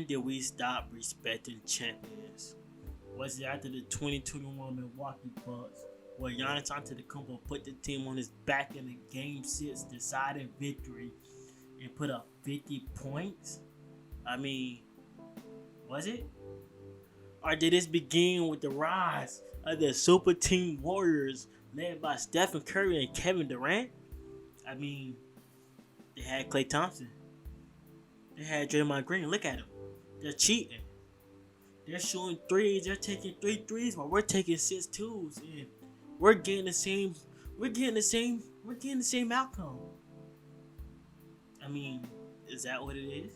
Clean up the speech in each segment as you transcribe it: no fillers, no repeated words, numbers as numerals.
When did we stop respecting champions? Was it after the 2021 Milwaukee Bucks, where Giannis Antetokounmpo put the team on his back in the Game 6 deciding victory and put up 50 points? I mean, was it? Or did this begin with the rise of the Super Team Warriors led by Stephen Curry and Kevin Durant? I mean, they had Klay Thompson. They had Draymond Green. Look at them. They're cheating. They're shooting threes. They're taking 3 threes while we're taking 6 twos, and we're getting the same. We're getting the same outcome. I mean, is that what it is?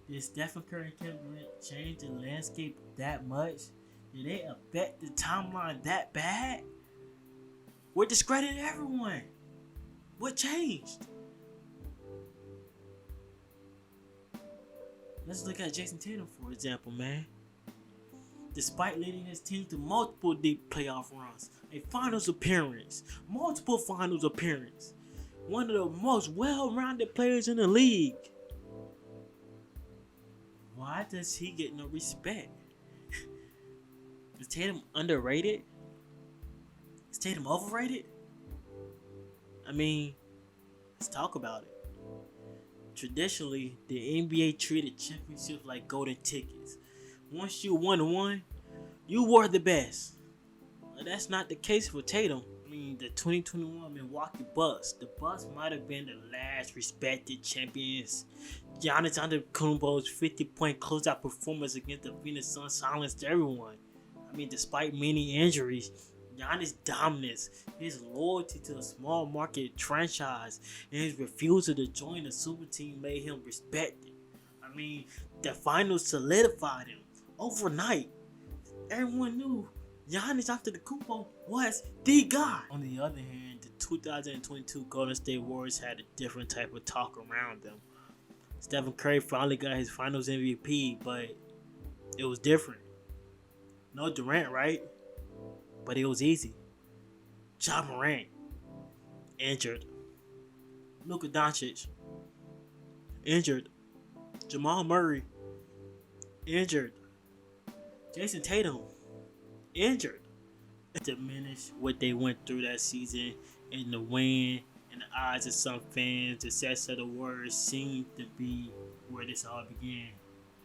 Did Stephen Curry and Kevin Durant change the landscape that much? Did they affect the timeline that bad? We're discrediting everyone. What changed? Let's look at Jayson Tatum, for example, man. Despite leading his team to multiple deep playoff runs, a finals appearance, multiple finals appearances, one of the most well-rounded players in the league, why does he get no respect? Is Tatum underrated? Is Tatum overrated? I mean, let's talk about it. Traditionally, the NBA treated championships like golden tickets. Once you won one, you were the best. But that's not the case for Tatum. I mean, the 2021 Milwaukee Bucks. The Bucks might have been the last respected champions. Giannis Antetokounmpo's 50-point closeout performance against the Phoenix Suns silenced everyone. I mean, despite many injuries, Giannis' dominance, his loyalty to a small market franchise, and his refusal to join the super team made him respected. I mean, the finals solidified him overnight. Everyone knew Giannis Antetokounmpo was the guy. On the other hand, the 2022 Golden State Warriors had a different type of talk around them. Stephen Curry finally got his finals MVP, but it was different. No Durant, right? But it was easy. Ja Morant, injured. Luka Doncic, injured. Jamal Murray, injured. Jayson Tatum, injured. Diminish what they went through that season, and the win, in the eyes of some fans, the success of the Warriors seemed to be where this all began.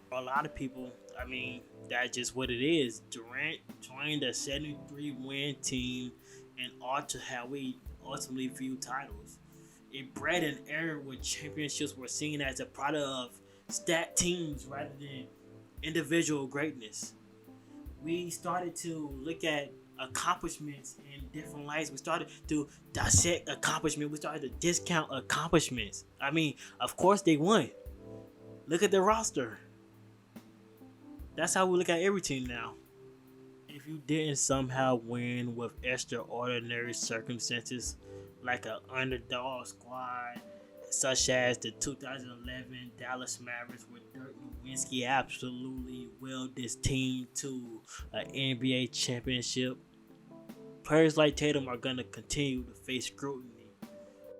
For a lot of people, I mean, that's just what it is. Durant joined a 73-win team and altered how we ultimately view titles. It bred an era where championships were seen as a product of stat teams rather than individual greatness. We started to look at accomplishments in different lights. We started to dissect accomplishments. We started to discount accomplishments. I mean, of course they won. Look at the roster. That's how we look at every team now. If you didn't somehow win with extraordinary circumstances, like an underdog squad, such as the 2011 Dallas Mavericks, where Dirk Nowitzki absolutely willed this team to an NBA championship, players like Tatum are going to continue to face scrutiny.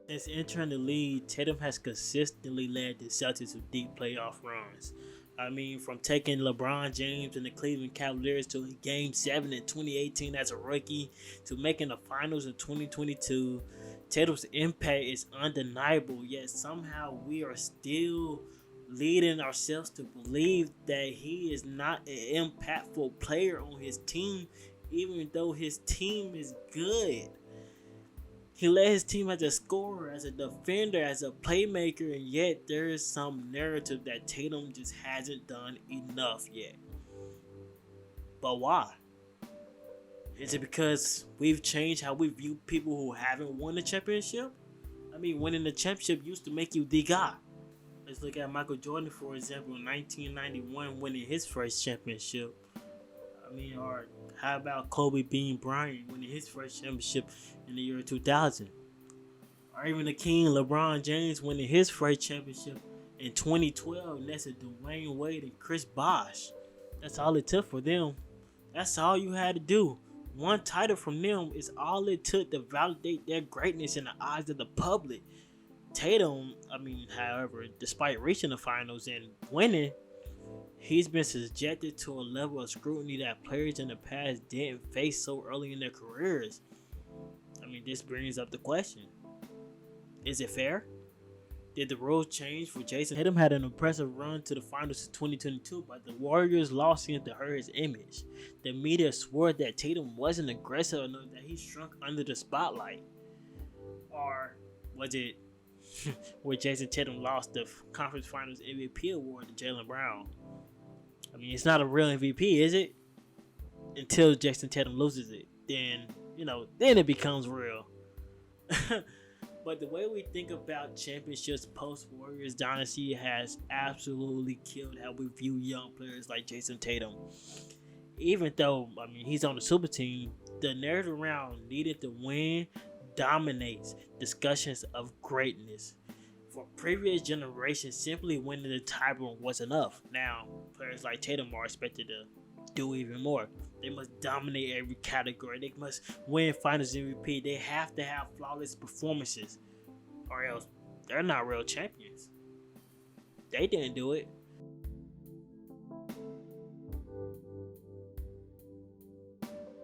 Since entering the league, Tatum has consistently led the Celtics to deep playoff runs. I mean, from taking LeBron James and the Cleveland Cavaliers to Game 7 in 2018 as a rookie to making the finals in 2022, Tatum's impact is undeniable, yet somehow we are still leading ourselves to believe that he is not an impactful player on his team, even though his team is good. He led his team as a scorer, as a defender, as a playmaker, and yet there is some narrative that Tatum just hasn't done enough yet. But why? Is it because we've changed how we view people who haven't won a championship? I mean, winning the championship used to make you the guy. Let's look at Michael Jordan, for example, in 1991 winning his first championship. I mean, or how about Kobe Bean Bryant winning his first championship in the year 2000? Or even the King LeBron James winning his first championship in 2012 next to Dwayne Wade and Chris Bosh. That's all it took for them. That's all you had to do. One title from them is all it took to validate their greatness in the eyes of the public. Tatum, however, despite reaching the finals and winning, He's been subjected to a level of scrutiny that players in the past didn't face so early in their careers. I mean, this brings up the question: is it fair? Did the rules change for Jayson? Tatum had an impressive run to the finals in 2022, but the Warriors lost him to hurt his image. The media swore that Tatum wasn't aggressive enough, that he shrunk under the spotlight. Or was it where Jayson Tatum lost the conference finals MVP award to Jaylen Brown? I mean, it's not a real MVP, is it? Until Jayson Tatum loses it. Then, then it becomes real. But the way we think about championships post-Warriors dynasty has absolutely killed how we view young players like Jayson Tatum. Even though, he's on the super team, the narrative around needed to win dominates discussions of greatness. For previous generations, simply winning the title was enough. Now, players like Tatum are expected to do even more. They must dominate every category. They must win Finals MVP. They have to have flawless performances, or else they're not real champions. They didn't do it.